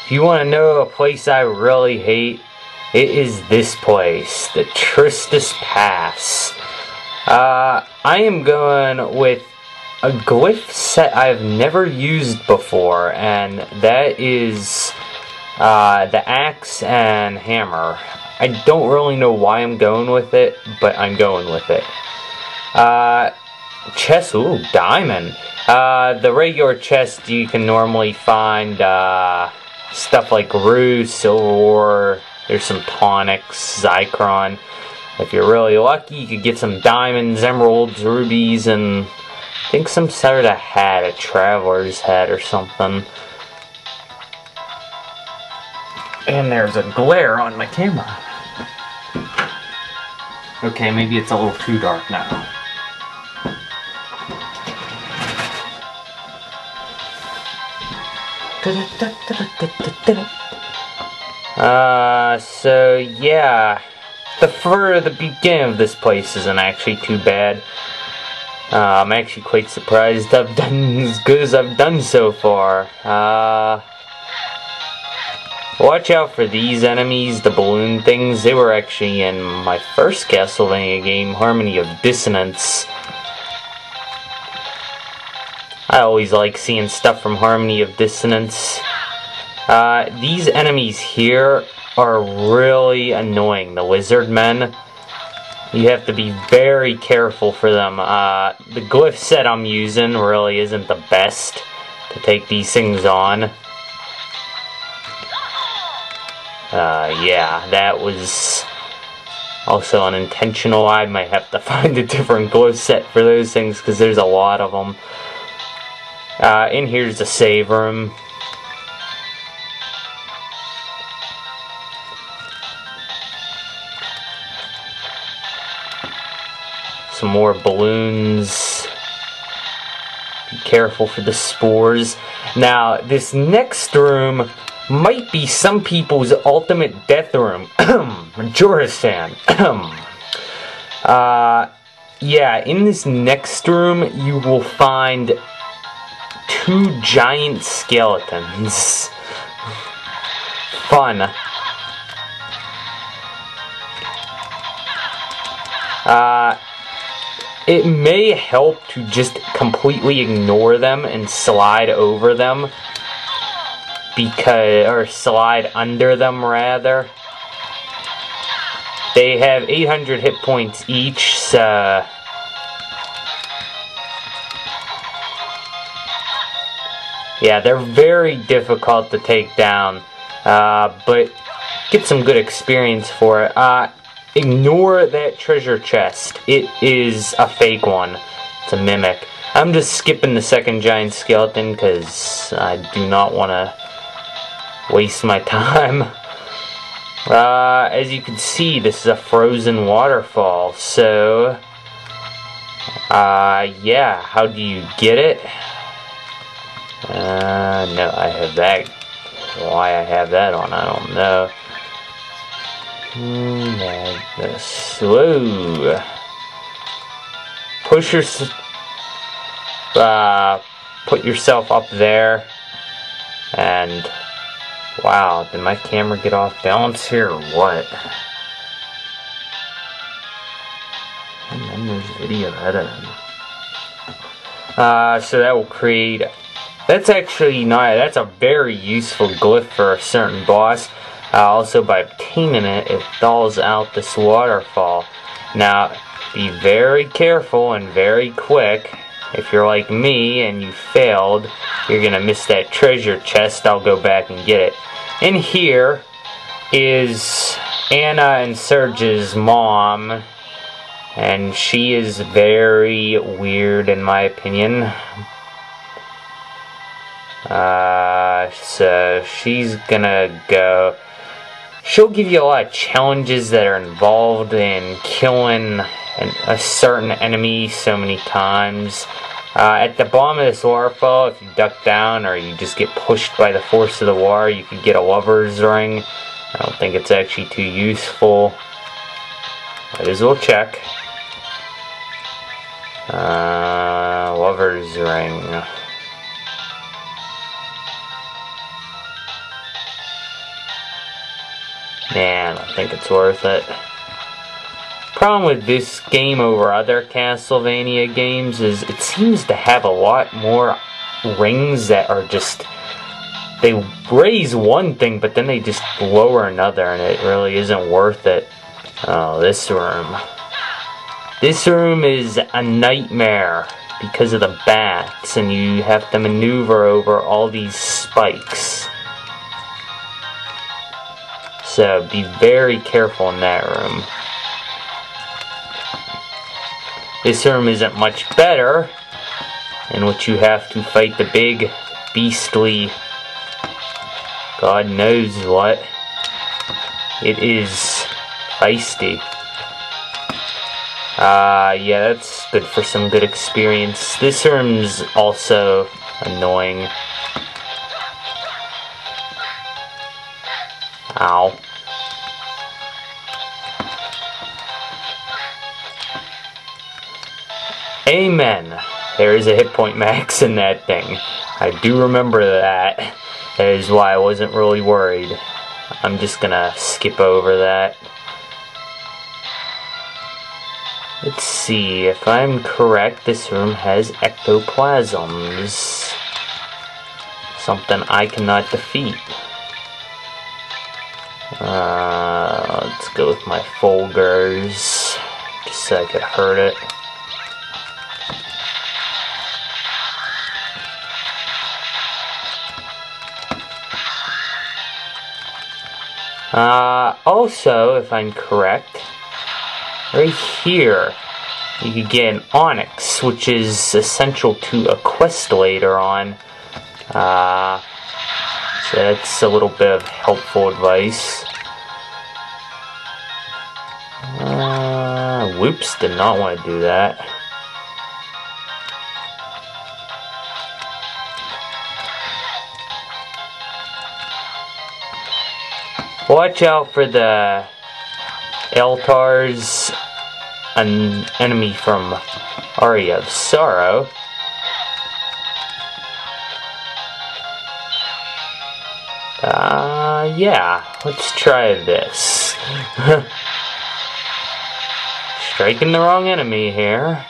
If you want to know a place I really hate, it is this place, the Tristis Pass. I am going with a glyph set I've never used before, and that is the axe and hammer. I don't really know why I'm going with it, but I'm going with it. Chest, ooh, diamond. The regular chest you can normally find stuff like rue, silver ore, there's some tonics, Zychron. If you're really lucky, you could get some diamonds, emeralds, rubies, and I think some sort of hat, a traveler's hat or something. And there's a glare on my camera. Okay, maybe it's a little too dark now. So yeah, the beginning of this place isn't actually too bad. I'm actually quite surprised I've done as good as I've done so far. Watch out for these enemies, the balloon things. They were actually in my first Castlevania game, Harmony of Dissonance. I always like seeing stuff from Harmony of Dissonance. These enemies here are really annoying, the lizard men. You have to be very careful for them. The glyph set I'm using really isn't the best to take these things on. Yeah, that was also unintentional. I might have to find a different glyph set for those things because there's a lot of them. In here's the save room. Some more balloons. Be careful for the spores. Now, this next room might be some people's ultimate death room. Joris-san. Yeah, in this next room, you will find 2 giant skeletons. Fun. It may help to just completely ignore them and slide over them. Or slide under them, rather. They have 800 hit points each, so... Yeah, they're very difficult to take down, but get some good experience for it. Ignore that treasure chest. It is a fake one. It's a mimic. I'm just skipping the second giant skeleton because I do not want to waste my time. As you can see, this is a frozen waterfall, so yeah, how do you get it? No, I have that. Why I have that on, I don't know. Madness. Whoa. Push put yourself up there, and wow, did my camera get off balance here or what? And then there's video editing. So that will create... That's actually not... That's a very useful glyph for a certain boss. Also, by obtaining it, it thaws out this waterfall. Now, be very careful and very quick. If you're like me and you failed, you're gonna miss that treasure chest. I'll go back and get it. In here is Anna and Serge's mom, and she is very weird in my opinion. So she's gonna go... She'll give you a lot of challenges that are involved in killing a certain enemy so many times. At the bottom of this waterfall, if you duck down or you just get pushed by the force of the water, you could get a lover's ring. I don't think it's actually too useful. Might as well check. Lover's ring. Yeah, I don't think it's worth it. Problem with this game over other Castlevania games is it seems to have a lot more rings that are just... They raise one thing, but then they just lower another, and it really isn't worth it. Oh, this room. This room is a nightmare because of the bats, and you have to maneuver over all these spikes. So be very careful in that room. This room isn't much better, in which you have to fight the big, beastly, God knows what. It is feisty. Yeah, that's good for some good experience. This room's also annoying. Ow. Amen. There is a hit point max in that thing. I do remember that. That is why I wasn't really worried. I'm just gonna skip over that. Let's see, if I'm correct, this room has ectoplasms. Something I cannot defeat. Let's go with my Folgers, just so I could hurt it. Also, if I'm correct, right here, you can get an onyx, which is essential to a quest later on. So that's a little bit of helpful advice. Whoops, did not want to do that. Watch out for the Eltars, an enemy from Aria of Sorrow. Yeah, let's try this. Striking the wrong enemy here.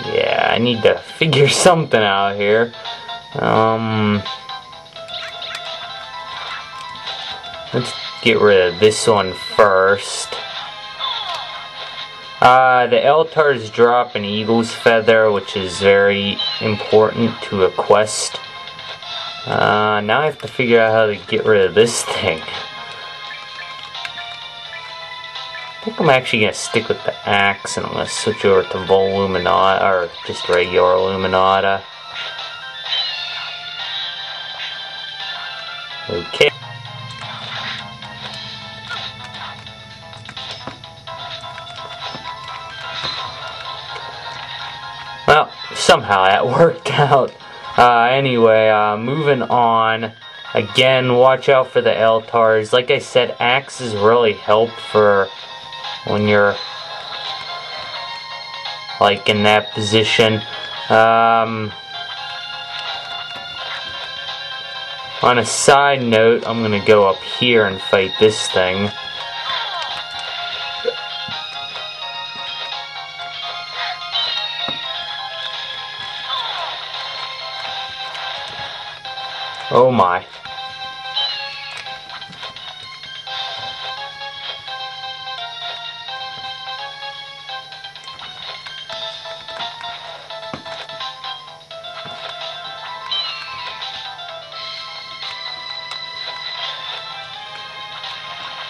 Yeah, I need to figure something out here. Let's get rid of this one first. The Eltars drop an eagle's feather, which is very important to a quest. Now I have to figure out how to get rid of this thing. I think I'm actually going to stick with the axe, and I'm going to switch over to Voluminata, or just regular Illuminata. Okay. Well, somehow that worked out. Anyway, moving on. Again, watch out for the Eltars. Like I said, axes really help for when you're like in that position. On a side note, I'm gonna go up here and fight this thing. Oh my.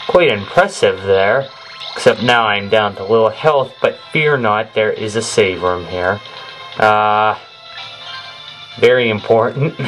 Quite impressive there, except now I'm down to little health, but fear not, there is a save room here. Very important.